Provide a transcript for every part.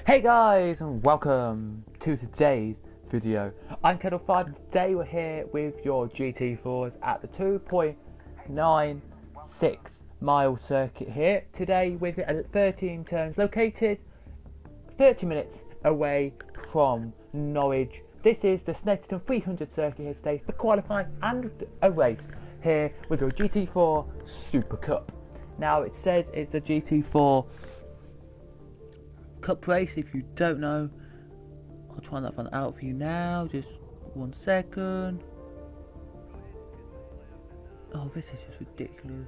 Hey guys, and welcome to today's video. I'm CadwellPlays, and today we're here with your GT4s at the 2.96 mile circuit here. Today with 13 turns, located 30 minutes away from Norwich. This is the Setterton 300 circuit here today for qualifying and a race here with your GT4 Super Cup. Now it says it's the GT4 Cup race. If you don't know, I'll try that one out for you now. Just 1 second. Oh, this is just ridiculous.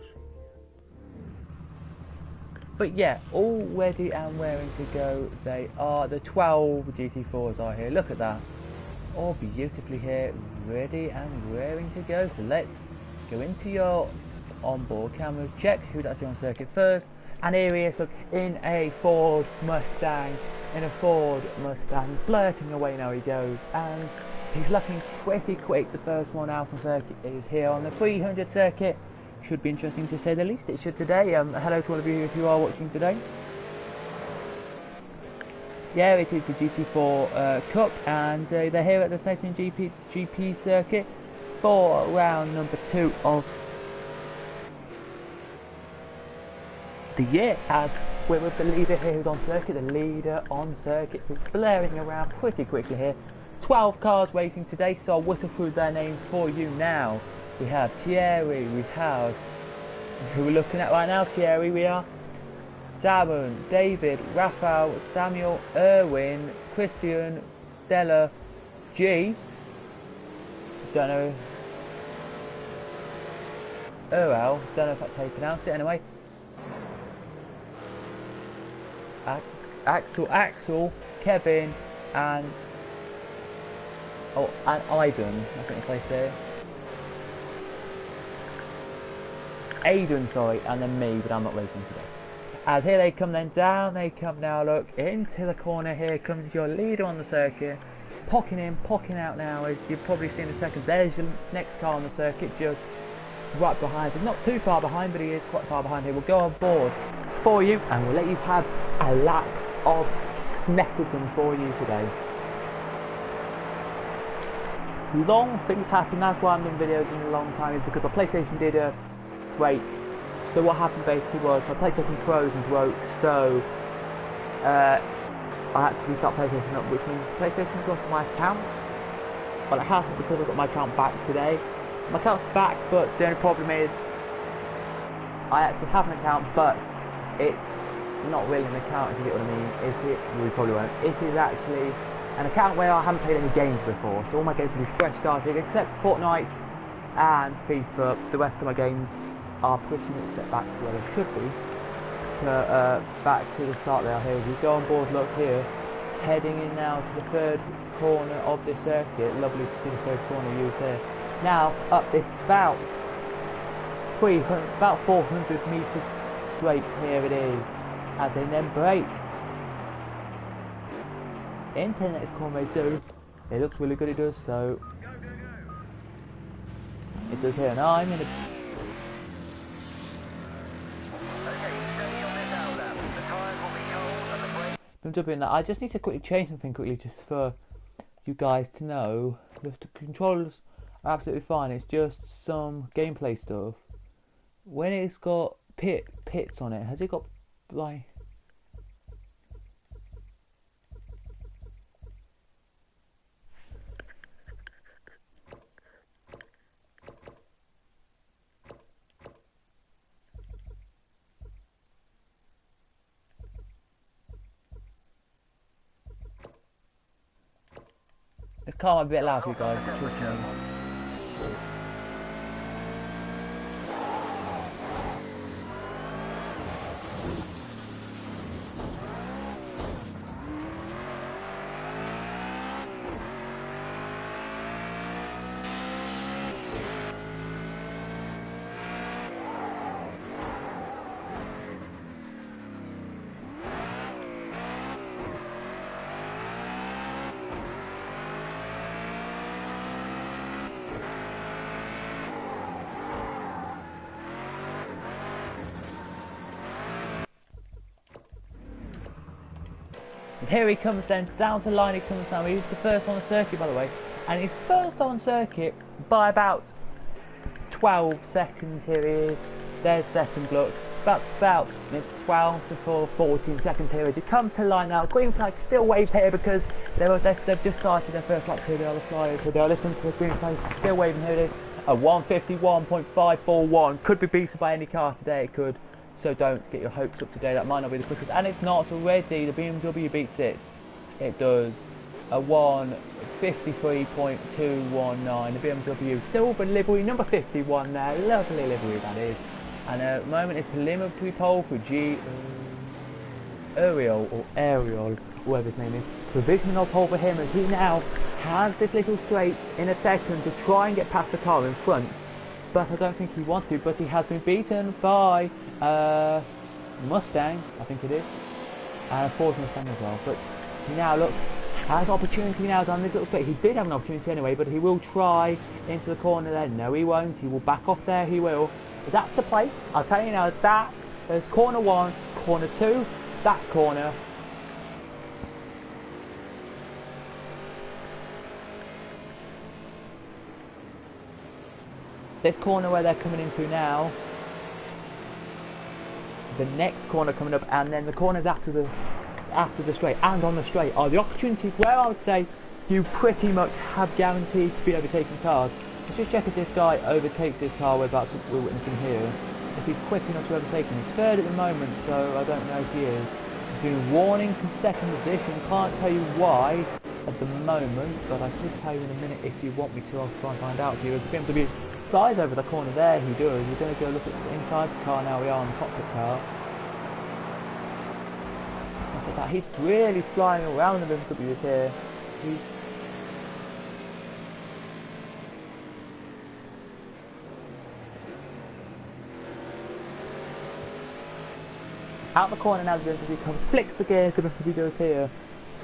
But yeah, all ready and raring to go. They are, the 12 GT4s are here. Look at that. All beautifully here, ready and raring to go. So let's go into your onboard cameras, check who's actually on circuit first. And here he is, look, in a Ford Mustang, blurting away. Now he goes, and he's looking pretty quick. The first one out on circuit is here on the 300 circuit. Should be interesting to say the least, it should today. Hello to all of you if you are watching today. Yeah, it is the GT4 Cup, and they're here at the Setterton GP circuit for round number 2 of the year, as we're with the leader here who's on circuit. The leader on circuit is blaring around pretty quickly here. 12 cars racing today, so I'll whittle through their names for you now. We have Thierry, we have, who we're looking at right now, Thierry, we are Darren, David, Raphael, Samuel, Erwin, Christian, Stella, G, don't know, don't know if that's how you pronounce it anyway, Axel, Kevin, and Aidan, I think they say. Aidan, sorry, and then me, but I'm not racing today. As here they come then down, they come now, look, into the corner. Here comes your leader on the circuit, pocking in, pocking out now, as you've probably seen in a second. There's your next car on the circuit, just right behind him. Not too far behind, but he is quite far behind here. We'll go on board for you, and we'll let you have a lap of Setterton for you today. Long things happen, that's why I'm doing videos in a long time, is because my PlayStation did a break. So what happened basically was my PlayStation froze and broke, so I had to restart PlayStation up, which means PlayStation's lost my account. Well, it hasn't, because I got my account back today. My account's back, but the only problem is I actually have an account, but it's not really an account, if you get what I mean. You probably won't. It is actually an account where I haven't played any games before, so all my games will be fresh started, except Fortnite and FIFA. The rest of my games are pretty much set back to where they should be, back to the start there. Here we go on board, look here, heading in now to the third corner of this circuit. Lovely to see the third corner used there. Now up this about 400 metres straight, here it is, as they then brake into the next corner. They do, it looks really good, it does, so it does here, and I'm in a that. I just need to quickly change something quickly, just for you guys to know. The controllers are absolutely fine, it's just some gameplay stuff. When it's got pits on it, has it got like, this car might be a bit loud for you guys, trust me. And here he comes then, down to the line he comes now. He's the first on the circuit, by the way. And he's first on circuit by about 12 seconds. Here he is. There's second, look. About 12 to 14 seconds here as he comes to the line now. Green flag still waves here because they've just started their first lap. Here they are, the flyers. Here they are, listen to the green flag still waving. Here it is. A 151.541 could be beaten by any car today. It could. So don't get your hopes up today. That might not be the quickest, and it's not already. The BMW beats it. It does. A 153.219. The BMW silver livery, number 51 there. Lovely livery that is. And at the moment it's preliminary pole for Ariel, whatever his name is. Provisional pole for him as he now has this little straight in a second to try and get past the car in front. But I don't think he wants to, but he has been beaten by Mustang, I think it is. And a Ford Mustang as well. But he now, look, has opportunity now down this little straight. He did have an opportunity anyway, but he will try into the corner there. No, he won't. He will back off there, he will. That's a place. I'll tell you now, there's corner 1, corner 2, that corner. This corner where they're coming into now. The next corner coming up, and then the corners after the straight and on the straight are the opportunities where I would say you pretty much have guaranteed to be overtaking cars. Let's just check if this guy overtakes this car we're witnessing here. If he's quick enough to overtake him. He's third at the moment, so I don't know if he is. He's been warning to second position. Can't tell you why at the moment, but I could tell you in a minute if you want me to. I'll try and find out for you. As the BMW flies over the corner there, he does. We're going to go look at the inside the car now. We are on the cockpit car. Look at that. He's really flying around the BMW here. He's out the corner now. The BMW comes, flicks the gears. The BMW goes here.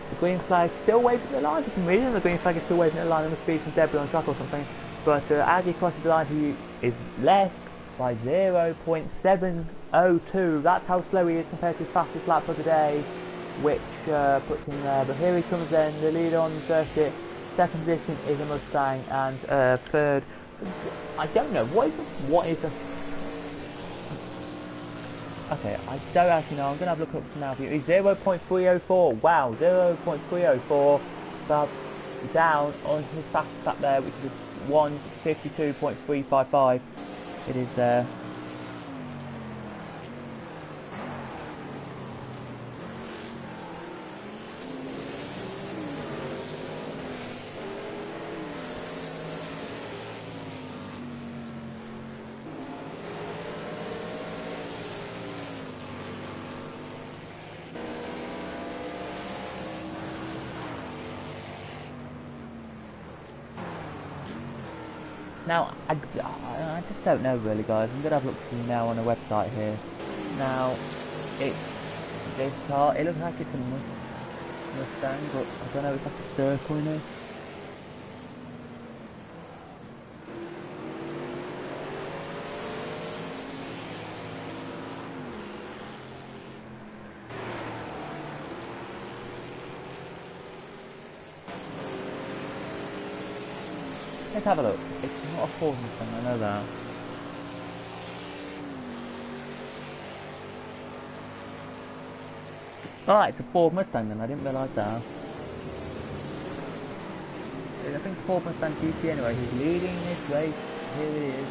The green flag still waving the line for some reason. The green flag is still waving the line. There must be some debris on track or something. But as he crosses the line, he is less by 0.702. That's how slow he is compared to his fastest lap of the day, which puts him there. But here he comes then, the leader on the circuit. Second position is a Mustang, and third, I don't know, what is a okay, I don't actually know. I'm going to have a look up from now for you. He's 0.304. Wow, 0.304. But down on his fastest lap there, which is 152.355. It is there. Now, I just don't know really, guys. I'm going to have a look for you now on a website here. Now, it's this car. It looks like it's a Mustang, but I don't know, it's like a circle in it. Let's have a look. It's not a Ford Mustang, I know that. Alright, it's a Ford Mustang then, I didn't realise that. I think it's Ford Mustang GT anyway. He's leading this race. Here it is.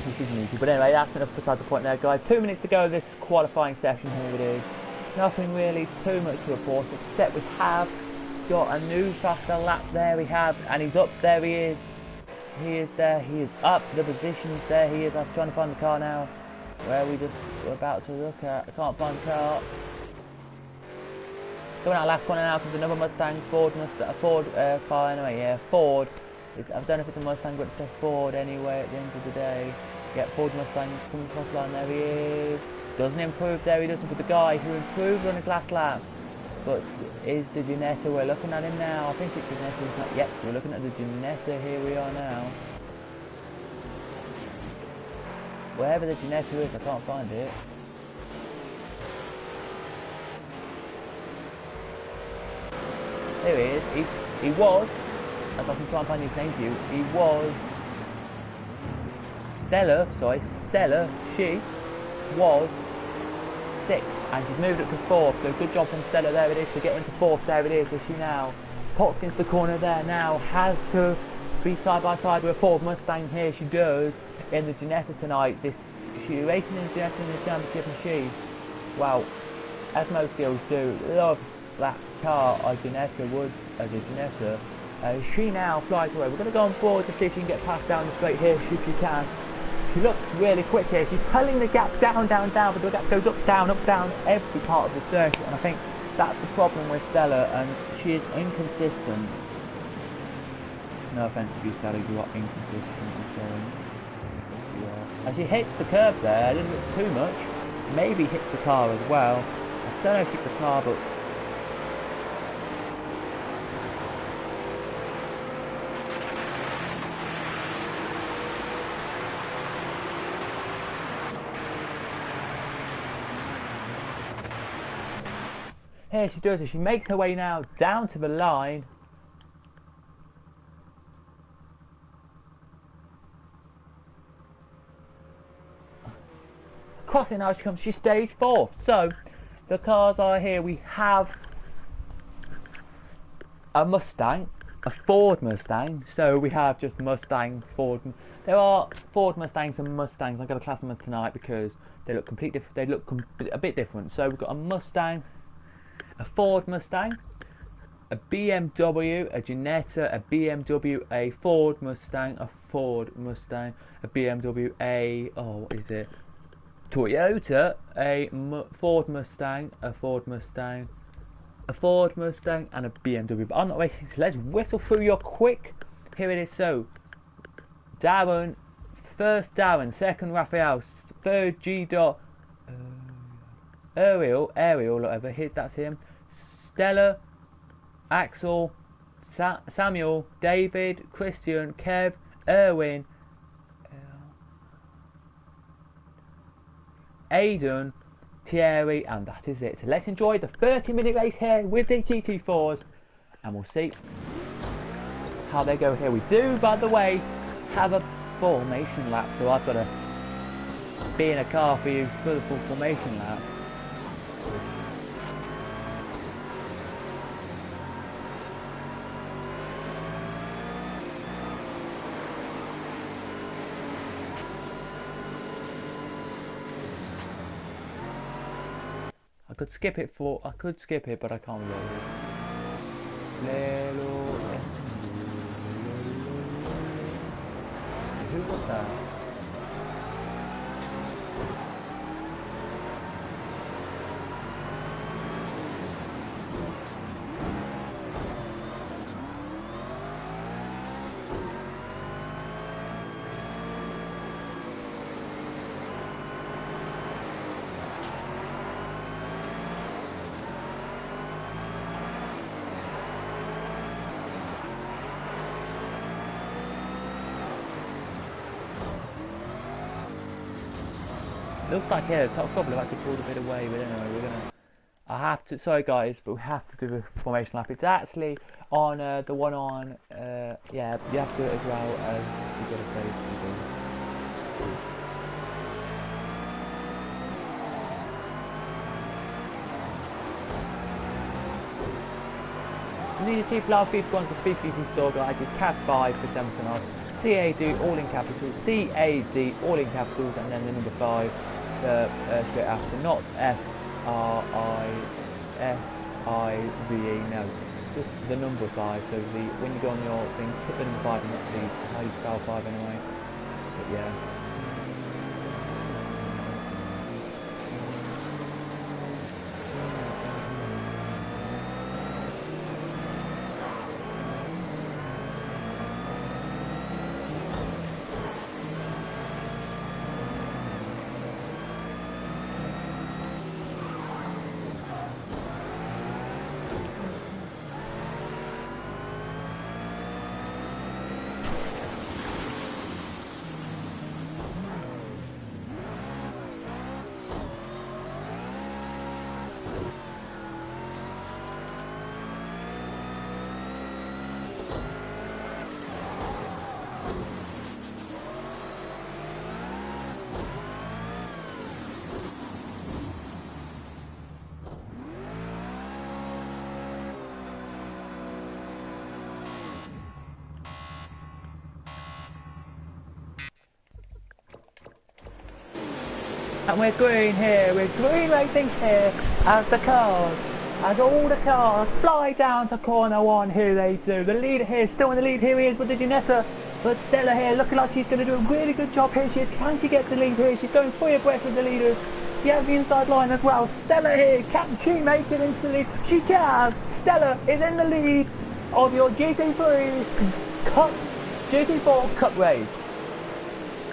Which isn't easy. But anyway, that's enough beside the point there, guys. 2 minutes to go this qualifying session. Here it is. Nothing really too much to report, except we have got a new faster lap there. We have, and he's up there. He is there. He is up. The positions there. He is. I'm trying to find the car now. Where we're about to look at. I can't find the car. Coming out last corner now comes another Mustang, Ford car anyway. Yeah, Ford. I don't know if it's a Mustang, but it's a Ford anyway. At the end of the day, yeah, Ford Mustang coming across the line. There he is. Doesn't improve there. He doesn't. But the guy who improved on his last lap. But is the Ginetta, we're looking at him now. I think it's Ginetta, it's not yet. We're looking at the Ginetta, here we are now. Wherever the Ginetta is, I can't find it. Here he is. He was, as I can try and find his name for you, he was Stella, she was 6th, and she's moved up to 4th, so good job from Stella, there it is, to get into 4th, there it is, so she now popped into the corner there, now has to be side by side with a Ford Mustang. Here she does, in the Ginetta tonight, she's racing in the Ginetta in the championship, and she, well, as most girls do, loves that car, a Ginetta would, as a Ginetta. She now flies away. We're going to go on board to see if she can get past down the straight here, if she can. She looks really quick here. She's pulling the gap down, but the gap goes up, down, every part of the circuit. And I think that's the problem with Stella, and she is inconsistent. No offence to you, Stella, you are inconsistent, I'm sorry. You are. And she hits the curb there, a little bit too much. Maybe hits the car as well. I don't know if it's the car, but here she does it. She makes her way now down to the line. Crossing now she comes. She stays 4th. So the cars are here. We have a Mustang, a Ford Mustang. So we have just Mustang, Ford. There are Ford Mustangs and Mustangs. I'm going to class them as tonight because they look completely different. They look a bit different. So we've got a Mustang, a Ford Mustang, a BMW, a Ginetta, a BMW, a Ford Mustang, a Ford Mustang, a BMW, what is it? Toyota, a Ford Mustang, a Ford Mustang, a Ford Mustang, and a BMW. But I'm not waiting, so let's whistle through your quick. Here it is. So Darren, first Darren, second Raphael, third G. Ariel, whatever. That's him. Stella, Axel, Samuel, David, Christian, Kev, Erwin, Aidan, Thierry, and that is it. So let's enjoy the 30-minute race here with the GT4s, and we'll see how they go here. We do, by the way, have a formation lap, so I've got to be in a car for you for the full formation lap. I could skip it, but I can't really. Who was that? Looks like the top couple have actually pulled a bit away, but anyway, I have to, sorry guys, but we have to do the formation lap. It's actually on the one on, yeah, you have to do it as well as you've got to say something. Need a cheap love, 51 for 50 store guide with CAD5 for 10% off. CAD all in capitals, CAD all in capitals, and then the number 5 straight after, not FRIFIVE, no, just the number 5. So when you go on your thing, put the number 5 and not how you spell 5 anyway. But yeah. And we're green here, we're green racing here as all the cars fly down to corner 1. Here they do. The leader here, still in the lead, here he is with the Ginetta. But Stella here, looking like she's going to do a really good job here. She is. Can she get to the lead here? She's going 3 abreast with the leaders. She has the inside line as well. Stella here, can she make it into the lead? She can! Stella is in the lead of your GT4 Cup race.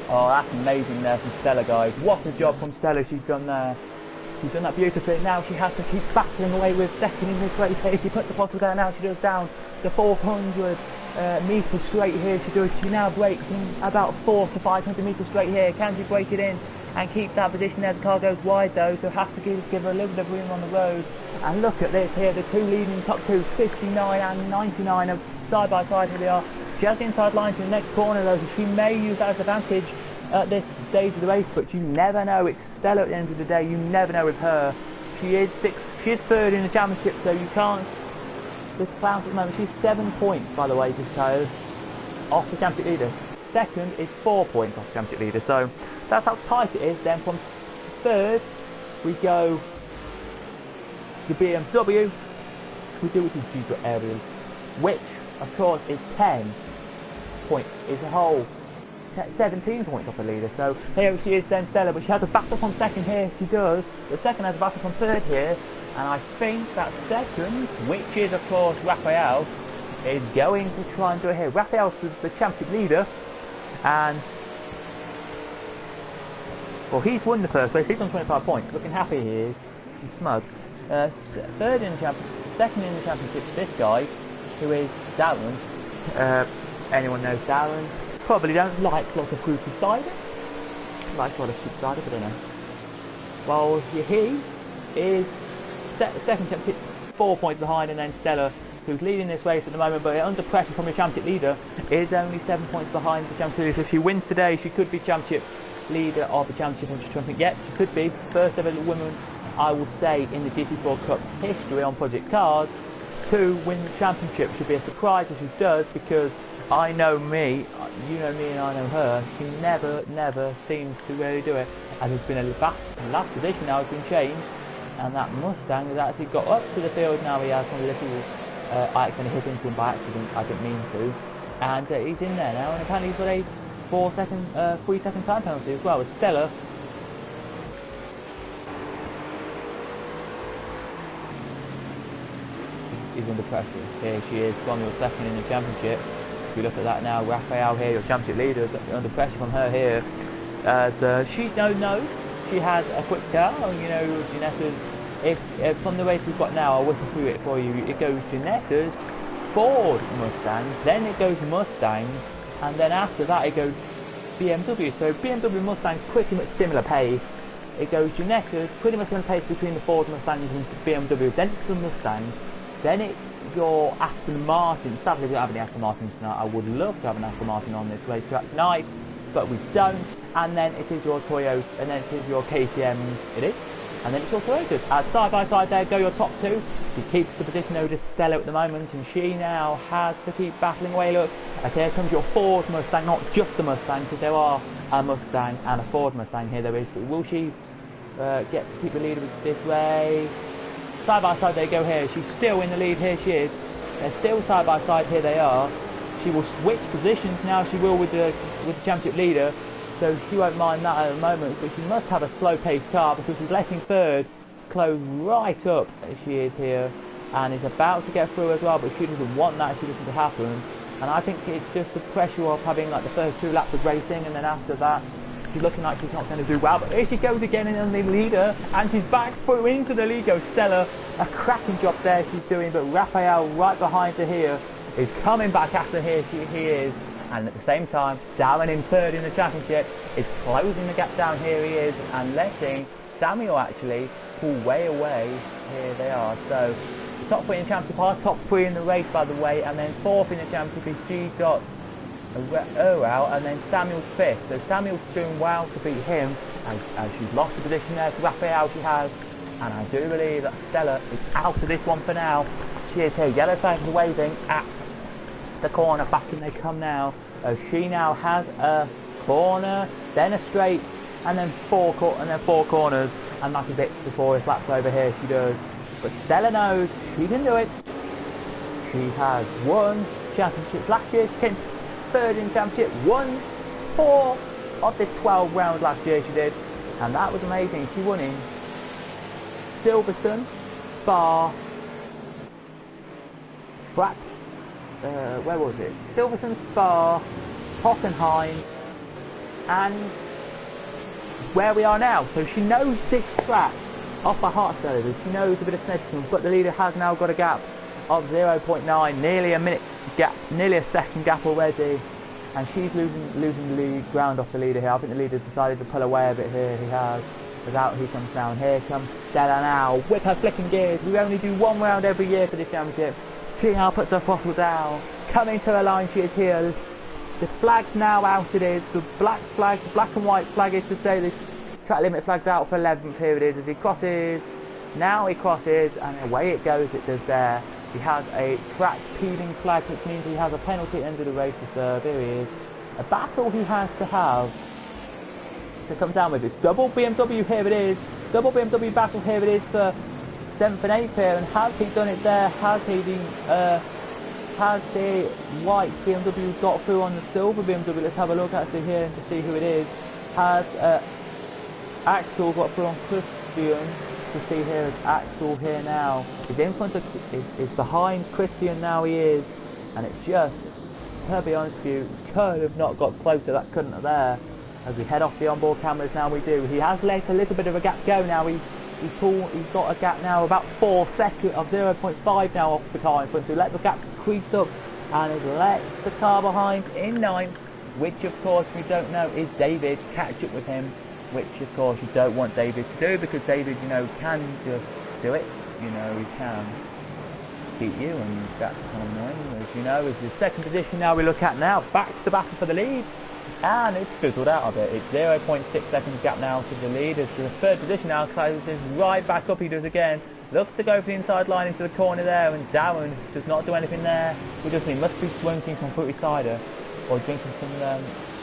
Oh, that's amazing there from Stella, guys. What a job from Stella she's done there. She's done that beautifully. Now she has to keep battling away with second in this race here. She puts the bottle down now. She does down to 400 metres straight here. She now breaks in about 400 to 500 metres straight here. Can she break it in and keep that position as the car goes wide though? So has to give her a little bit of room on the road. And look at this here. The two leading top two, 59 and 99, are side by side. Here they are. She has the inside line to the next corner though, so she may use that as advantage at this stage of the race, but you never know. It's Stella at the end of the day. You never know with her. She is third in the championship, so you can't discount at the moment. She's 7 points, by the way, just off the championship leader. Second is 4 points off the championship leader, so that's how tight it is. Then from third we go to the BMW, which is G areas, which of course is 10 points, is a whole 17 points off the leader. So here she is then, Stella, but she has a battle from second here. She does. The second has a battle from third here, and I think that second, which is of course Raphael, is going to try and do it here. Raphael's the championship leader, and well, he's won the first race. He's on 25 points. Looking happy he is. He's smug. Third in the championship, second in the championship, this guy, who is Darren. Anyone knows Darren? Probably don't like lots of fruity cider. Likes a lot of sweet cider, but I don't know. Well, he is second championship, 4 points behind, and then Stella, who's leading this race at the moment, but under pressure from the championship leader, is only 7 points behind the championship leader. So if she wins today, she could be championship leader of the championship, and she's trumping. Yet she could be first ever woman, I would say, in the GT4 Cup history on Project Cars to win the championship. Should be a surprise if she does, because I know me, you know me, and I know her. She never seems to really do it. And there's been a last position now has been changed, and that Mustang has actually got up to the field now. He has some little I accidentally hit into him by accident. I didn't mean to, and he's in there now. And apparently he's got a 3 second time penalty as well. With Stella, is under pressure. Here she is from your second in the championship. If you look at that now, Raphael here, your championship leader, is under pressure from her here. She knows she has a quick car. You know, Ginetta's. If from the race we've got now, I'll whip through it for you. It goes Ginetta's, Ford Mustang, then it goes Mustang, and then after that it goes BMW. So BMW Mustang pretty much similar pace. It goes Ginetta's, pretty much similar pace between the Ford Mustangs and BMW. Then it's the Mustang. Then it's your Aston Martin. Sadly, we don't have any Aston Martins tonight. I would love to have an Aston Martin on this racetrack tonight, but we don't. And then it is your Toyota, and then it is your KTM. It is. And then it's your Toyotas. Side by side there go your top two. She keeps the position over to Stella at the moment, and she now has to keep battling away. Look, as here comes your Ford Mustang, not just a Mustang, because there are a Mustang and a Ford Mustang here there is. But will she keep the lead with this race? Side by side they go here. She's still in the lead. Here she is. They're still side by side. Here they are. She will switch positions now. She will with the championship leader. So she won't mind that at the moment, but she must have a slow-paced car because she's letting third close right up as she is here, and is about to get through as well, but she doesn't want that. She doesn't to happen, and I think it's just the pressure of having like the first 2 laps of racing, and then after that she's looking like she's not going to do well. But here she goes again in the leader, and she's back through into the lead. Goes Stella, a cracking job there she's doing, but Raphael right behind her here is coming back after he is. And at the same time, Darren in third in the championship is closing the gap down. Here he is, and letting Samuel actually pull way away. Here they are. So the top 3 in the championship are top 3 in the race, by the way, and then 4th in the championship is G. Earl, and then Samuel's 5th. So Samuel's doing well to beat him, and she's lost the position there to Raphael. She has, and I do believe that Stella is out of this one for now. She is here. Yellow flag is waving at the corner. Back in they come now. She now has a corner, then a straight, and then four corners, and that's a bit before his laps over here. She does, but Stella knows she can do it. She has won championships last year. She came third in championship, won 4 of the 12 rounds last year. She did, and that was amazing. She won in Silverstone, Spa, track. Where was it? Silverstone, Spa, Hockenheim, and where we are now. So she knows this track off by heart. She knows a bit of Snedson, but the leader has now got a gap of 0.9, nearly a minute gap, nearly a second gap already, and she's losing the lead ground off the leader here. I think the leader's decided to pull away a bit here. He has. As out he comes now, and here comes Stella now with her flicking gears. We only do 1 round every year for this championship. She now puts her throttle down, coming to the line. She is here. The flag's now out. It is the black flag, the black and white flag is to say this track limit flag's out for 11th. Here it is as he crosses. Now he crosses, and away it goes. It does there. He has a track peeling flag, which means he has a penalty at the end of the race to serve. Here he is. A battle he has to have to come down with it. Double BMW, here it is. Double BMW battle, here it is for 7th and 8th here. And has he done it there? Has he has the white BMW got through on the silver BMW? Let's have a look actually here to see who it is. Has Axel got through on Christian? To see here is Axel here now. He's in front of, is behind Christian now. He is, and it's just, to be honest with you, could have not got closer. That couldn't have there. As we head off the onboard cameras now, we do. He has let a little bit of a gap go now. He's got a gap now about 4 seconds of 0.5 now off the car in front. So let the gap crease up, and has let the car behind in 9th, which of course we don't know is David. Catch up with him, which of course you don't want David to do, because David, you know, can just do it. You know, he can beat you, and that's kind of annoying. As you know, is the second position now we look at now. Back to the battle for the lead. And it's fizzled out a bit. It's 0.6 seconds gap now to the lead. As the third position now closes right back up. He does again. Looks to go for the inside line into the corner there, and Darren does not do anything there. He must be drinking some fruity cider or drinking some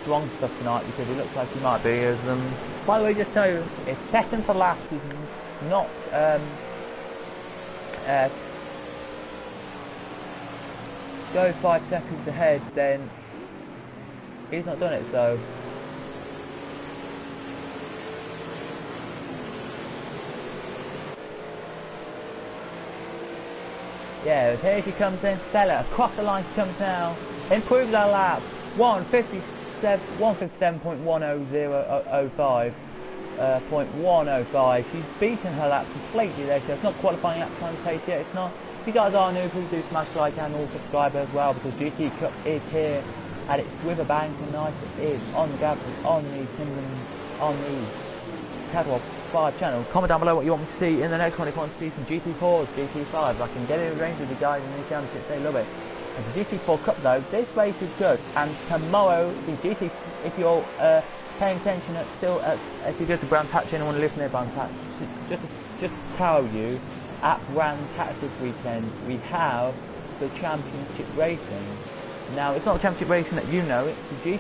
strong stuff tonight, because it looks like he might be. As by the way, just tell you, it's second to last. He's not go 5 seconds ahead, then he's not done it. So yeah, here she comes in. Stella across the line she comes now, improves her lap, 157.10005. 0.105. She's beaten her lap completely there. So it's not qualifying lap time pace yet. It's not. If you guys are new, please do smash like and all subscribe as well, because GT Cup is here and it's with a bang tonight. It is on the Gabbers, on the Cadwell 5 channel. Comment down below what you want me to see in the next one. If you want to see some GT4s, GT5s, I can get it arranged with you guys in the championships. They love it. And the GT4 Cup though, this race is good. And tomorrow, the GT, if you're paying attention if you go to Brands Hatch and want to listen to Brands Hatch, just tell you, at Brands Hatch this weekend we have the championship racing. Now it's not championship racing that you know, it's the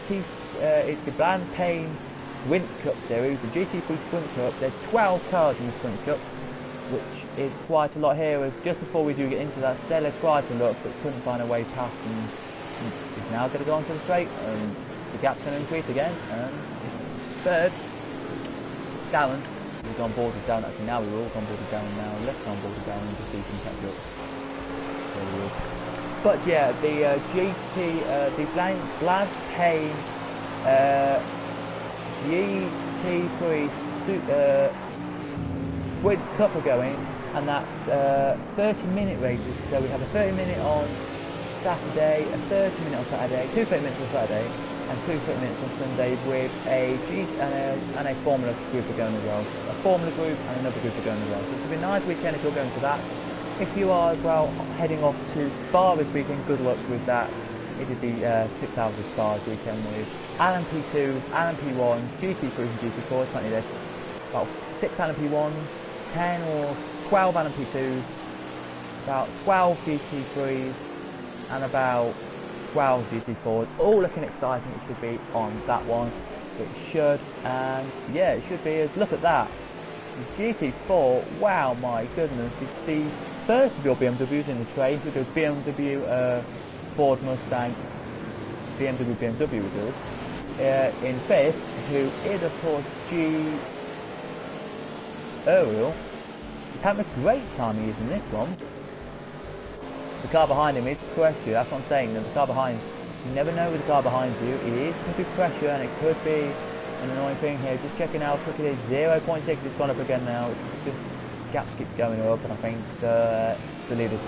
it's the Bland Payne Sprint Cup series, the GT3 Sprint Cup. There's 12 cars in the Sprint Cup, which is quite a lot here. As just before we do get into that, Stella tried to look but couldn't find a way past, and is now going to go onto the straight, and the gap's going to increase again. And third, Darren. We've gone board with Darren. Actually, now we've all gone board with Darren now. Let's go on board with Darren and just see some catch up. But yeah, the the Bland Payne GT3 Sprint Cup are going, and that's 30-minute races. So we have a 30-minute on Saturday, a 30-minute on Saturday, 2 30-minutes on Saturday, and 2 30-minutes on Sunday, with a and a Formula group are going as well. A Formula group and another group are going as well. So it's a nice weekend if you're going to that. If you are as well heading off to Spa this weekend, good luck with that. It is the 6 hours of Spa this weekend with Alan P2s, Alan P1s, GT3s and GT4s. Apparently there's about 6 Alan P1s, 10 or 12 Alan P2s, about 12 GT3s, and about 12 GT4s. All looking exciting. It should be on that one. It should, and yeah, it should be. As look at that, the GT4. Wow, my goodness! It's the first of your BMWs in the trade. We do BMW, Ford Mustang, BMW we do. In fifth, who is of course Ariel. Having a great time using this one. The car behind him is pressure, that's what I'm saying. The car behind, you never know with the car behind you. It could be pressure and it could be an annoying thing here. Just checking how quick it is. 0.6, it's gone up again now. It's just gaps keep going up, and I think the leader's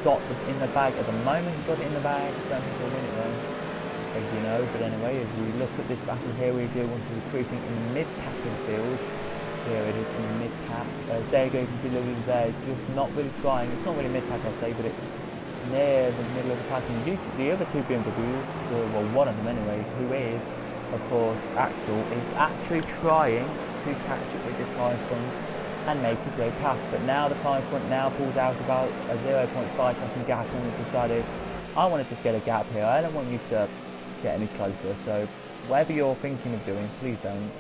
got it in the bag at the moment. He's got it in the bag. I don't think he'll win it though, as you know. But anyway, as we look at this battle here, we do want to be recruiting in the mid-pack of the field. Here it is in the mid-pack. There you go, you can see Louis there. It's just not really trying. It's not really mid-pack, I'll say, but it's near the middle of the pack. And the other two BMWs, well, one of them anyway, who is, of course, Axel, is actually trying to catch it with this car in front and make a great pass. But now the car in front now pulls out about a 0.5 second gap, and we've decided I want to just get a gap here. I don't want you to get any closer. So whatever you're thinking of doing, please don't.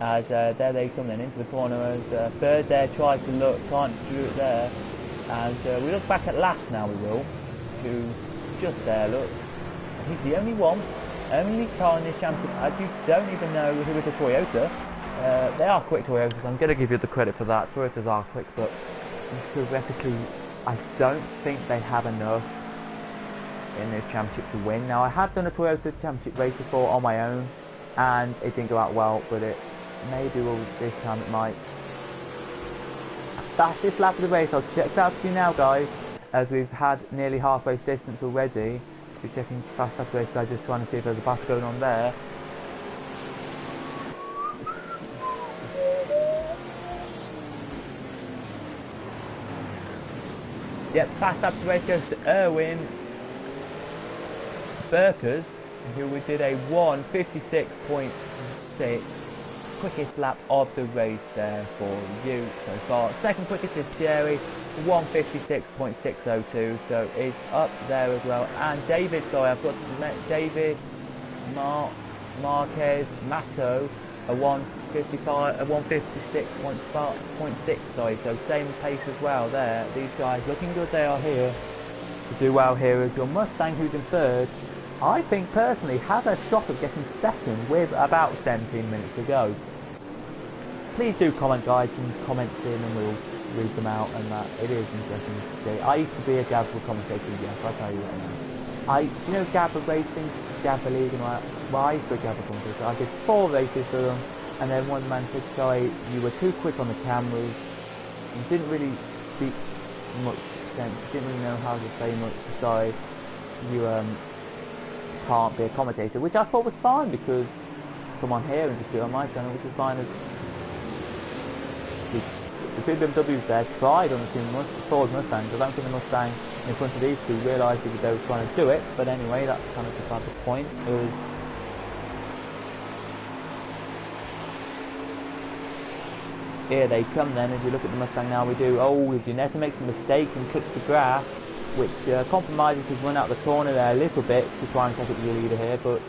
As there they come then into the corner, as third there tries to look, can't do it there. And we look back at last now, we will, who's just there, look. And he's the only car in this championship, as you don't even know who is a Toyota. They are quick Toyotas, I'm going to give you the credit for that. Toyotas are quick, but theoretically, I don't think they have enough in this championship to win. Now, I have done a Toyota championship race before on my own, and it didn't go out well, but maybe this time it might. That's this lap of the race. I'll check that for you now, guys, as we've had nearly half race distance already. Just checking fast lap race, so just trying to see if there's a pass going on there. Yep, fast lap race goes to Erwin Burkers, who we did a 1:56.6. quickest lap of the race there for you so far. Second quickest is Jerry, 1:56.602, so it's up there as well. And David, sorry, I've got David Marquez Mato, a 1:56.6, sorry, so same pace as well there. These guys looking good, they are here to do well here. As your Mustang, who's in third, I think personally has a shot of getting second with about 17 minutes to go. Please do comment, guys, and comments in, and we'll read them out, and that it is interesting to see. I used to be a Gabba commentator, yes, I'll tell you right now. You know Gabba Racing, Gabba League and all that? Well, I used to be a Gabba commentator. I did 4 races for them, and then one man said, sorry, you were too quick on the cameras, you didn't really speak much sense, you didn't really know how to say much, sorry, you can't be a commentator, which I thought was fine, because come on here and just do it on my channel, which was fine. As the two BMWs there tried on the two Ford Mustangs. I don't think the Mustang in front of these two realised that they were trying to do it, but anyway, that's kind of beside the point. It was here they come then. As you look at the Mustang now, we do. Oh, Ginetta makes a mistake and cuts the grass, which compromises his run out the corner there a little bit to try and catch up with the leader here, but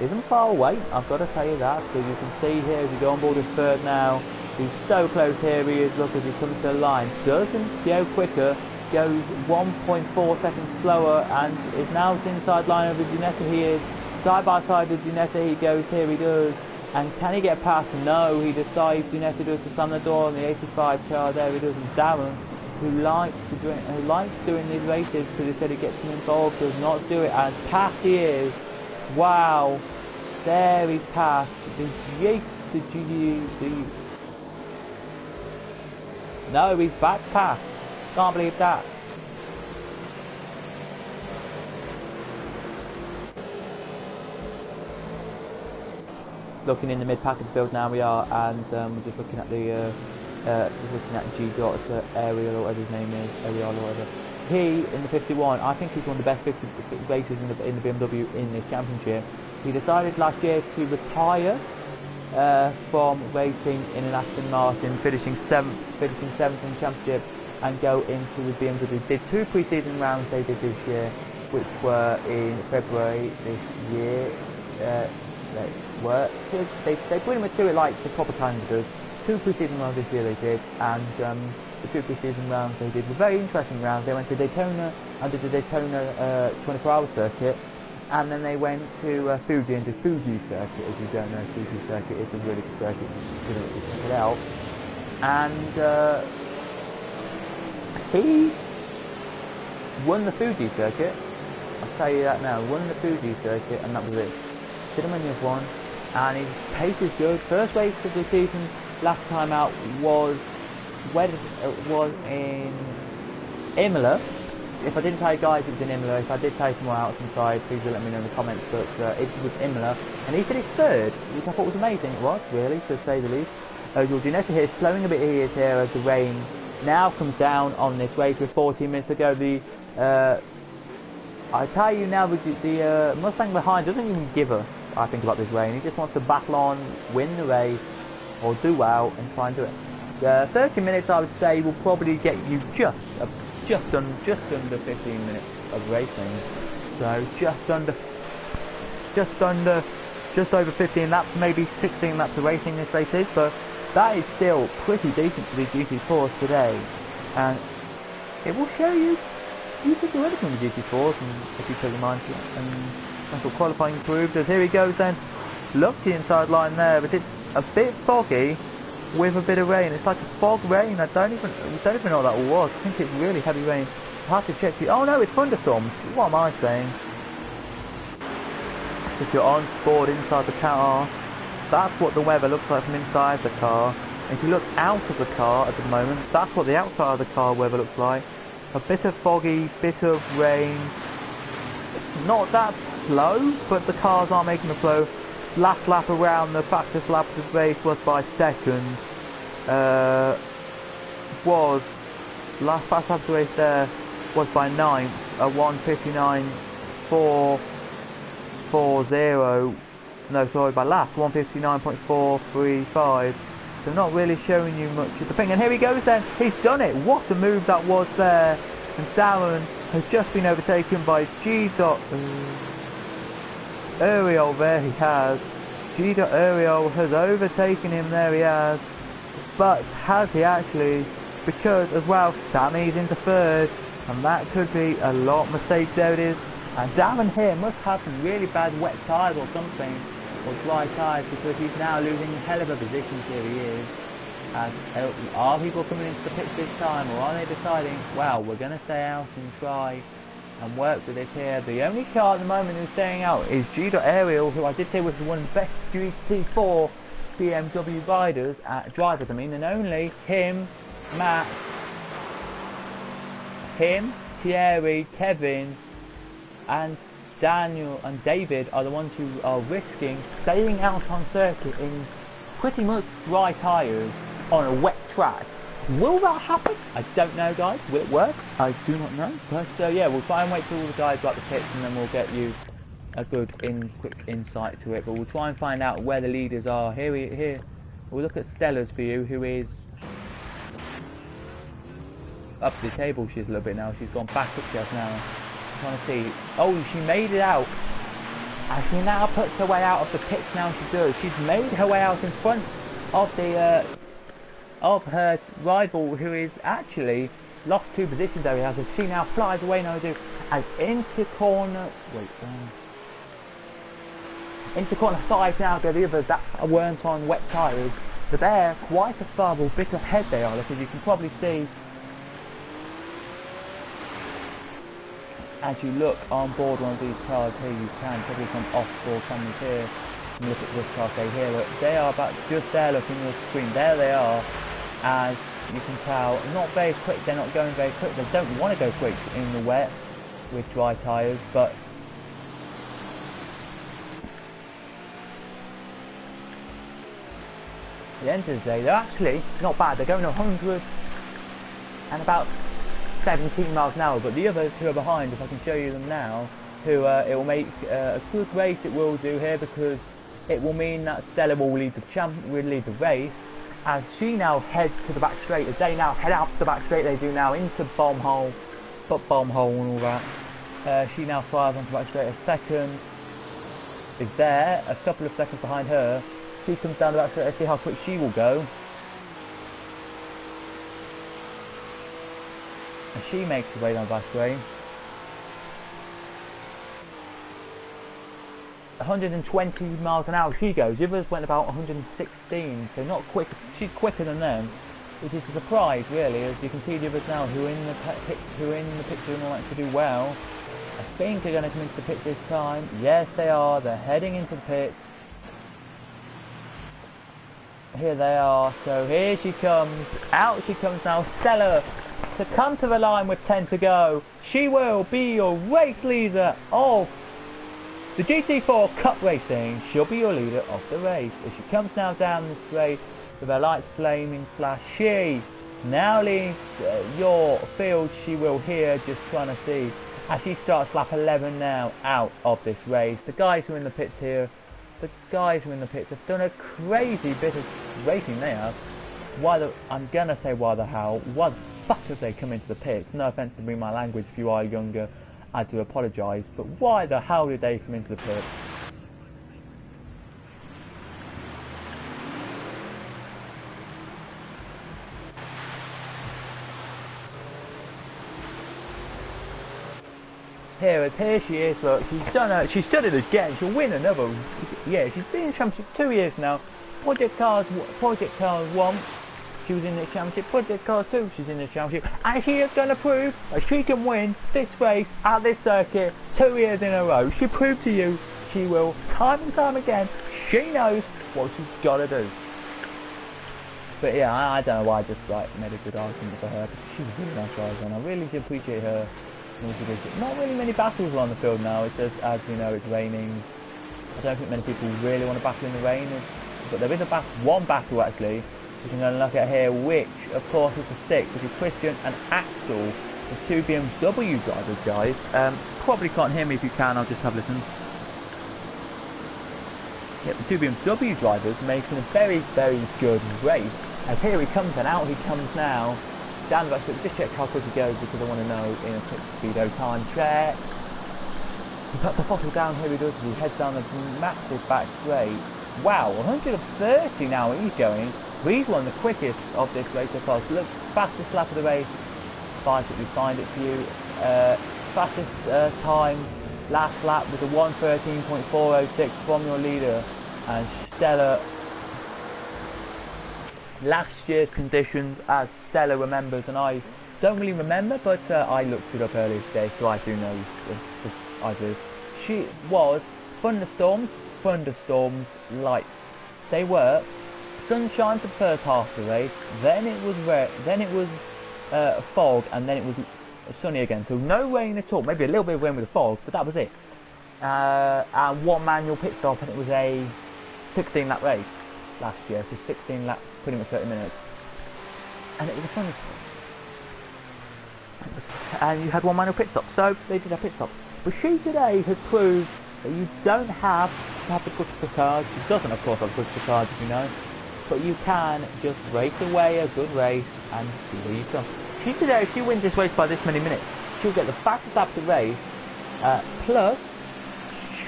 isn't far away, I've got to tell you that. So you can see here as we go on board his third now, he's so close here, he is, look, as he comes to the line, doesn't go quicker, goes 1.4 seconds slower, and is now to the inside line of the Ginetta. He is side by side with Ginetta, he goes here, he does. And can he get past? No, he decides Ginetta does to slam the door on the 85 car, there he does. And Darren, who likes doing these races because he said it gets him involved, does not do it, and past he is. Wow, there he's past the no, he's back past. Can't believe that. Looking in the mid-pack of the field now we are, and we're just looking at the G. Ariel, or whatever his name is, Ariel or whatever. He, in the 51, I think he's one of the best 50 races in the BMW in this championship. He decided last year to retire from racing in an Aston Martin, finishing seventh in the championship, and go into the BMW. Did 2 pre-season rounds they did this year, which were in February this year. They pretty much do it like the proper kind of does. 2 pre-season rounds this year they did, and the 2 pre-season rounds they did were very interesting rounds. They went to Daytona and did the Daytona 24-hour circuit, and then they went to Fuji and did Fuji circuit. If you don't know, Fuji circuit is a really good circuit. You can check it out. And he won the Fuji circuit. I'll tell you that now. Won the Fuji circuit, and that was it. Didn't win the other one, and his pace is good. First race of the season, last time out was in Imola. If I didn't tell you guys, it was in Imola. If I did tell you somewhere else inside, please do let me know in the comments. But it was Imola, and he finished 3rd, which I thought was amazing. It was, really, to say the least. Giorginetta here, slowing a bit here as the rain now comes down on this race with 14 minutes to go. I tell you now, the Mustang behind doesn't even give a I think about this rain. He just wants to battle on, win the race, or do well and try and do it. 30 minutes, I would say, will probably get you just under 15 minutes of racing. So just over 15 laps, maybe 16 laps of racing this race is, but that is still pretty decent for the GT4s today, and it will show you can do anything with GT4s if you put your mind to it, and that's what qualifying proved. As here he goes then, look the inside line there, but it's a bit foggy with a bit of rain. It's like a fog rain. I don't even know what that was. I think it's really heavy rain. I have to check. Oh no, it's thunderstorms. What am I saying? So if you're on board inside the car, that's what the weather looks like from inside the car. And if you look out of the car at the moment, that's what the outside of the car weather looks like. A bit of foggy, bit of rain. It's not that slow, but the cars aren't making the flow. Last lap around, the fastest lap of the race was by second. Last fast lap of the race there was by 9th, a 1:59.440. No, sorry, by last 1:59.435. So not really showing you much of the thing. And here he goes then. He's done it. What a move that was there. And Darren has just been overtaken by G. Uriel. There he has. G. Uriel has overtaken him. There he has. But has he actually? Because as well, Sammy's into 3rd. And that could be a lot of mistakes. There it is. And Darren here must have some really bad wet tyres or something. Or dry tyres, because he's now losing a hell of a position. Here he is. And are people coming into the pits this time, or are they deciding, wow, we're going to stay out and try and work with this here? The only car at the moment who's staying out is G. Ariel, who I did say was one of the best GT4 BMW drivers, and only him, Matt, Thierry, Kevin, and Daniel and David are the ones who are risking staying out on circuit in pretty much dry tyres on a wet track. Will that happen? I don't know, guys. Will it work? I do not know. But yeah, we'll try and wait till all the guys are at the pits, and then we'll get you a good quick insight to it. But we'll try and find out where the leaders are. Here we'll look at Stella's for you, who is up the table. She's a little bit now. She's gone back up just now. Trying to see. Oh, she made it out, and she now puts her way out of the pits. Now she does. She's made her way out in front of the of her rival, who is actually lost 2 positions. There he has. She now flies away. Now do and into corner. Into corner 5 now go the others that weren't on wet tyres. But they're quite a far bit ahead. They are, because you can probably see. As you look on board one of these cars here, you can probably come off for cameras here and look at this car, say here, look, they are about just there looking at the screen. There they are, as you can tell, not very quick. They're not going very quick. They don't want to go quick in the wet with dry tyres, but at the end of the day, they're actually not bad. They're going 100 and about 17 miles an hour, but the others who are behind, if I can show you them now, who it will make a good race. It will do here, because it will mean that Stella will lead the race, as she now heads to the back straight. As they now head out to the back straight, they do now into bomb hole and all that. She now flies onto the back straight a second. is there, a couple of seconds behind her. She comes down the back straight. Let's see how quick she will go. And she makes her way down the back straight. 120 miles an hour she goes. The others went about 116, so not quick. She's quicker than them, which is a surprise, really. As you can see, the others now who are in the picture and all that to do well. I think they're going to come into the pit this time. Yes, they are. They're heading into the pit. Here they are. So here she comes. Out she comes now. Stella to come to the line with 10 to go. She will be your race leader of the GT4 Cup Racing. She'll be your leader of the race. As she comes now down the straight with her lights flaming flash, she now leads your field. She will here, just trying to see as she starts lap 11 now out of this race. The guys who are in the pits here, the guys who are in the pits have done a crazy bit of racing. They have. I'm gonna say why the hell? Why the fuck have they come into the pits? No offence to me, my language. If you are younger, I do apologise. But why the hell did they come into the pits? Here she is, look, she's done it again, she'll win another, yeah, she's been in the championship 2 years now. Project Cars 1, she was in the championship. Project Cars 2, she's in the championship, and she is going to prove that she can win this race at this circuit 2 years in a row. She proved to you she will, time and time again. She knows what she's got to do. But yeah, I don't know why I just made a good argument for her, but she's a really nice rider, and I really do appreciate her. Not really many battles on the field now. It's just, as you know, it's raining. I don't think many people really want to battle in the rain, but there is one battle actually, which I'm going to look at here, which of course is the 6th, which is Christian and Axel, the 2 BMW drivers, guys. Probably can't hear me. If you can, I'll just have a listen. Yep, the 2 BMW drivers making a very, very good race. As here he comes, and out he comes now. Down the back, just check how quick he goes because I want to know in a quick speedo time check. He put the throttle down, here he does, he heads down the massive back straight. Wow, 130 now he's going. He's one of the quickest of this race so far. So look, fastest lap of the race. Find it for you. Fastest time, last lap was a 1:13.406 from your leader. And Stella, last year's conditions, as Stella remembers, and I don't really remember, but I looked it up earlier today, so I do know. I do. She was thunderstorms, like they were sunshine for the first half of the race. Then it was fog, and then it was sunny again. So no rain at all. Maybe a little bit of rain with the fog, but that was it. And one manual pit stop, and it was a 16-lap race last year. So 16 laps, pretty much 30 minutes. And it was a thunderstorm. And you had one manual pit stop, so they did have pit stops. But she today has proved that you don't have to have the quickest of cars. She doesn't, of course, have the quickest of cars, as you know. But you can just race away a good race and see where you come. She today, if she wins this race by this many minutes, she'll get the fastest lap of the race. Plus,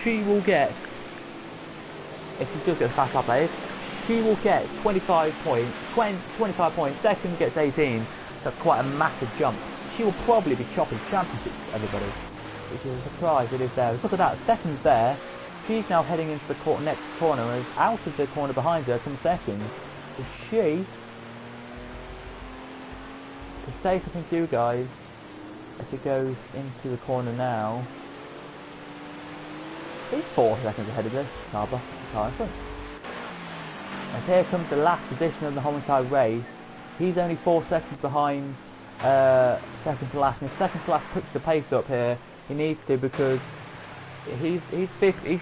she will get, if she does get the fast lap race, she will get 25 points. 25 points. Second gets 18. That's quite a massive jump. She will probably be chopping championships, everybody. Which is a surprise, it is there. Look at that, second's there. She's now heading into the next corner, as out of the corner behind her comes second. So she, to say something to you guys, as it goes into the corner now, he's 4 seconds ahead of this car in front. As here comes the last position of the whole entire race, he's only 4 seconds behind second to last, and if second to last puts the pace up here, he needs to, because he's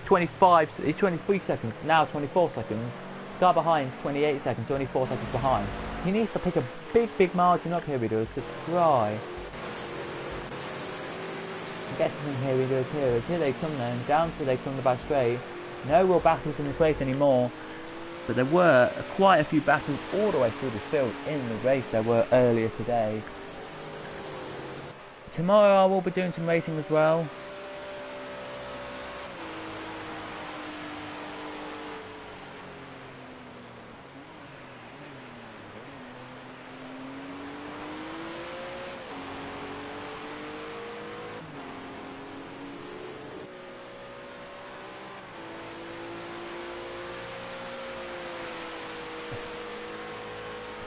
23 seconds, now 24 seconds, the guy behind is 28 seconds, so only 4 seconds behind. He needs to pick a big margin up, here he does, to try. Get something, here he goes, here they come then, down to they come the back straight. No real battles in this race anymore, but there were quite a few battles all the way through this field in the race there were earlier today. Tomorrow I will be doing some racing as well.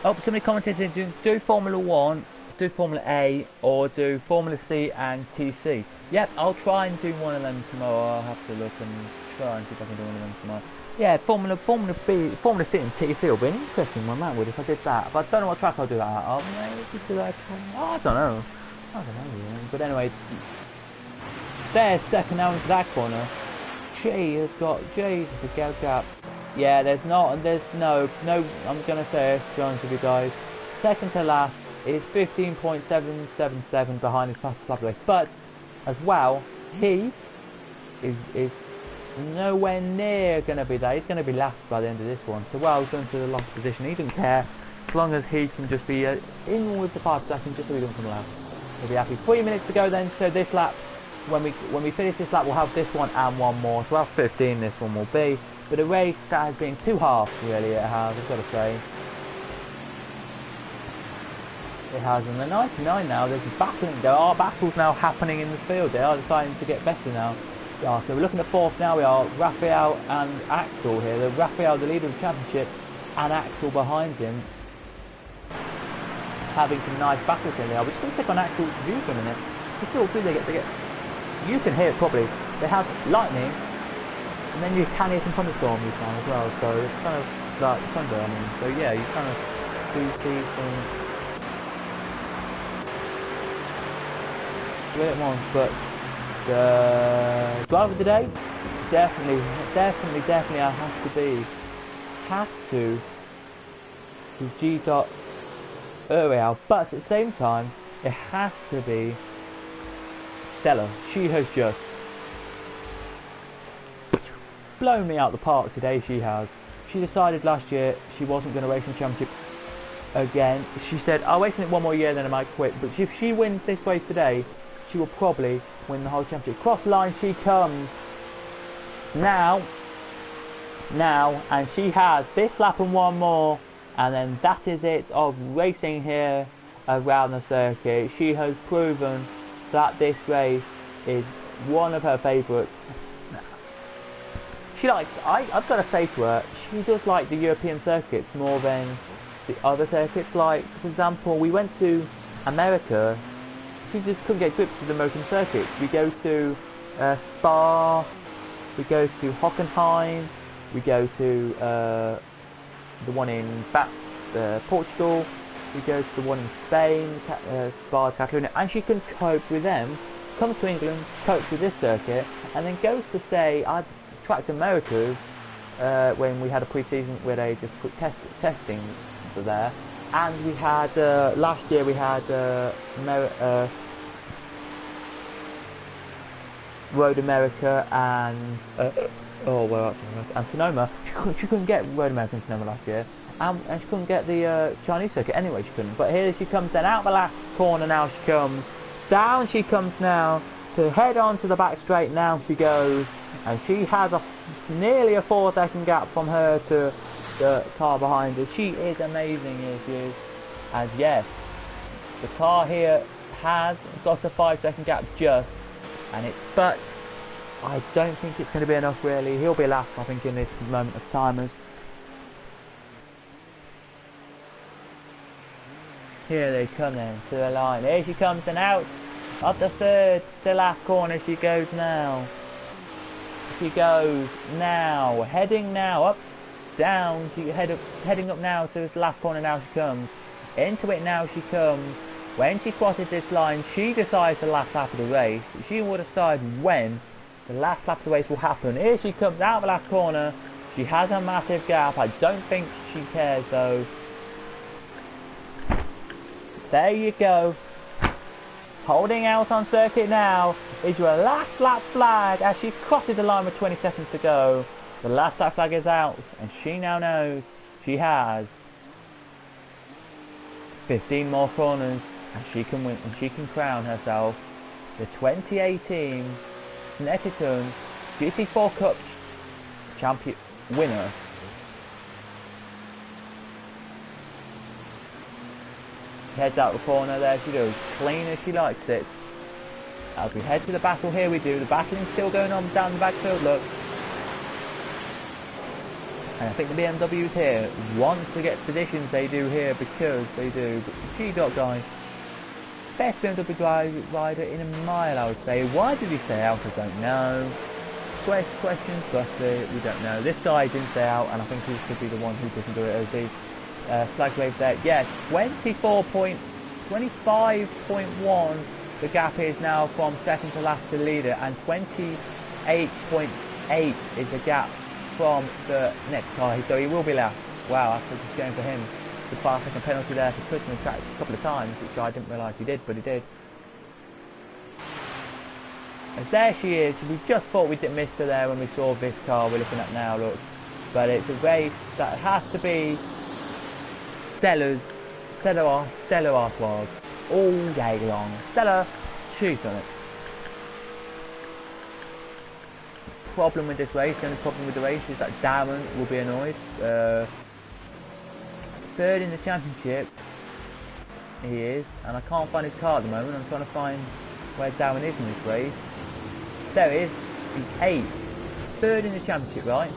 Oh, somebody commented saying do Formula 1, do Formula A, or do Formula C and TC. Yep, I'll try and do one of them tomorrow. I'll have to look and try and see if I can do one of them tomorrow. Yeah, Formula B, Formula C and TC will be an interesting one, that would, if I did that. But I don't know what track I'll do that at. I'll maybe do that. I don't know. Really. But anyway, there's second now into that corner. Jay's got a gap. Yeah, there's no, I'm gonna say this, to be honest with you guys. Second to last is 15.777 behind his fastest lap race. But, as well, he is nowhere near going to be there. He's going to be last by the end of this one. So well done to the last position. He doesn't care as long as he can just be in with the 5 seconds, just so he doesn't come last. He'll be happy. 3 minutes to go then. So this lap, when we finish this lap, we'll have this one and one more. 12:15 this one will be. But a race that has been too half, really. It has. I've got to say. It has. And the 99 now. There's battling. There are battles now happening in this field. They are deciding to get better now. So we're looking at 4th now. We are Raphael and Axel here. The Raphael, the leader of the championship, and Axel behind him, having some nice battles here. They are. We're just going to stick on Axel's view for a minute. You see what good they get. You can hear it probably. They have lightning, and then you can hear some thunderstorm you can as well. So it's kind of like thunder. I mean, so yeah, you kind of do see some bit more, but. The driver of the day, definitely has to be G. Uriel, but at the same time, it has to be Stella. She has just blown me out the park today. She has. She decided last year she wasn't going to race in the championship again. She said, "I'll race in it one more year, then I might quit." But if she wins this race today, she will probably win the whole championship. Cross line she comes now, and she has this lap and one more, and then that is it of racing here around the circuit. She has proven that this race is one of her favourites. She likes, I've got to say to her, she does like the European circuits more than the other circuits. Like, for example, we went to America. She just couldn't get grips with the American circuits. We go to Spa, we go to Hockenheim, we go to the one in Portugal, we go to the one in Spain, Spa, Catalunya, and she can cope with them, comes to England, copes with this circuit, and then goes to say, I'd tracked Americas when we had a pre-season where they just put testing for there. And we had, last year we had Road America and, and Sonoma. She couldn't get Road America and Sonoma last year. And she couldn't get the Chinese circuit anyway, she couldn't. But here she comes then, out the last corner now she comes. Down she comes now, to head on to the back straight now she goes. And she has nearly a 4-second gap from her to the car behind her. She is amazing, here she is. And yes, the car here has got a 5-second gap just, but I don't think it's going to be enough really. He'll be last, I think, in this moment of timers. Here they come then to the line. Here she comes and out of the third to last corner she goes now. She goes now, heading now up, down, she heading up now to this last corner now she comes. Into it now she comes. When she crosses this line, she decides the last lap of the race. She will decide when the last lap of the race will happen. Here she comes out of the last corner. She has a massive gap. I don't think she cares though. There you go. Holding out on circuit now is your last lap flag as she crosses the line with 20 seconds to go. The last lap flag is out and she now knows she has 15 more corners and she can win and she can crown herself the 2018 Setterton GT4 Cup champion winner. Heads out the corner, there she goes, clean as she likes it. As we head to the battle, here we do, the battling's still going on down the backfield, look. And I think the BMWs here, once to get positions, they do here because they do. But the G-Dot guy, best BMW rider in a mile, I would say. Why did he stay out? I don't know. Questions, but we don't know. This guy didn't stay out, and I think he could be the one who doesn't do it. As the flag wave there, yeah, 25.1. The gap is now from second to last to leader, and 28.8 is the gap from the next car, so he will be last. Wow, that's a shame for him. The 5-second penalty there for touching the track a couple of times, which I didn't realise he did, but he did. And there she is. We just thought we didn't miss her there when we saw this car we're looking at now, look. But it's a race that has to be stellar artoirs all day long. Stellar, she's done it. Problem with this race, the only problem with the race is that Darren will be annoyed. Third in the championship, he is, and I can't find his car at the moment. I'm trying to find where Darren is in this race. There he is, he's 8th. Third in the championship, right?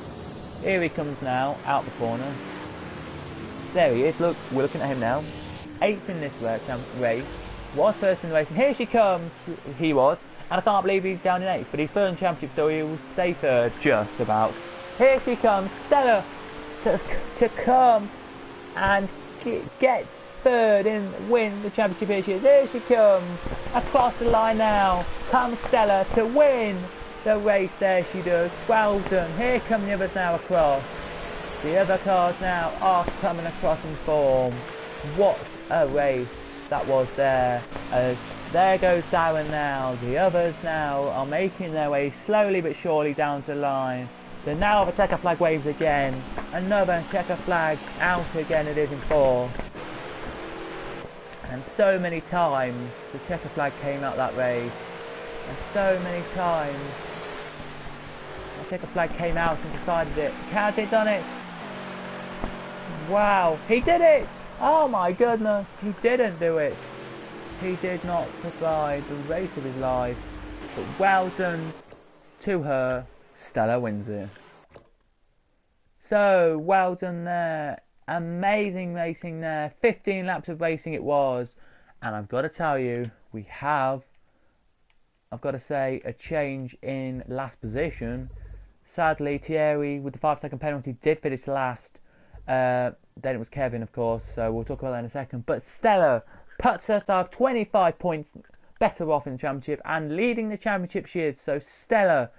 Here he comes now, out the corner. There he is, look, we're looking at him now. 8th in this race, was first in the race, and here she comes, he was. And I can't believe he's down in 8th, but he's third in championship, so he will stay third, just about. Here she comes, Stella, to come and get third and win the championship. Here she is, here she comes, across the line now. Comes Stella to win the race, there she does. Well done. Here come the others now across. The other cars now are coming across in form. What a race that was there. As there goes Darren now. The others now are making their way slowly but surely down the line. They now have a checker flag waves again. Another checker flag out again, it is in 4. And so many times the checker flag came out that race. And so many times the checker flag came out and decided it. Had it done it? Wow, he did it! Oh my goodness, he didn't do it. He did not provide the race of his life. But well done to her. Stella wins it. So, well done there. Amazing racing there. 15 laps of racing it was. And I've got to tell you, we have, I've got to say, a change in last position. Sadly, Thierry, with the 5-second penalty, did finish last. Then it was Kevin, of course, so we'll talk about that in a second. But Stella puts herself 25 points better off in the championship and leading the championship she is. So Stella,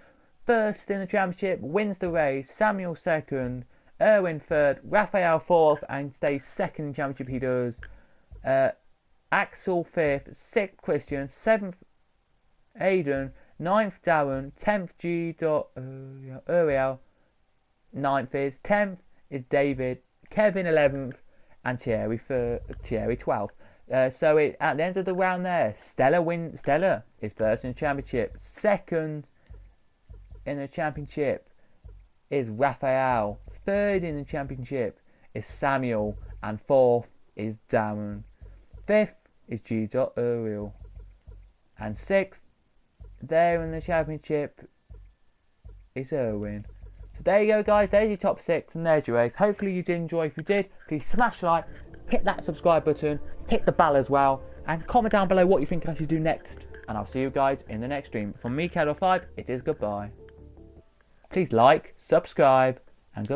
first in the championship, wins the race. Samuel second, Erwin third, Raphael fourth, and stays second in the championship he does. Axel fifth, sixth Christian, seventh Aidan, 9th Darren, 10th Uriel, 9th is, 10th is David, Kevin 11th, and Thierry 12th. So at the end of the round there, Stella is first in the championship. Second in the championship is Raphael. Third in the championship is Samuel, and fourth is Darren. Fifth is G. Uriel, and sixth there in the championship is Erwin. So there you go, guys. There's your top 6 and there's your race. Hopefully you did enjoy. If you did, please smash like, hit that subscribe button, hit the bell as well, and comment down below what you think I should do next. And I'll see you guys in the next stream. From me, CadwellPlays, it is goodbye. Please like, subscribe, and goodbye.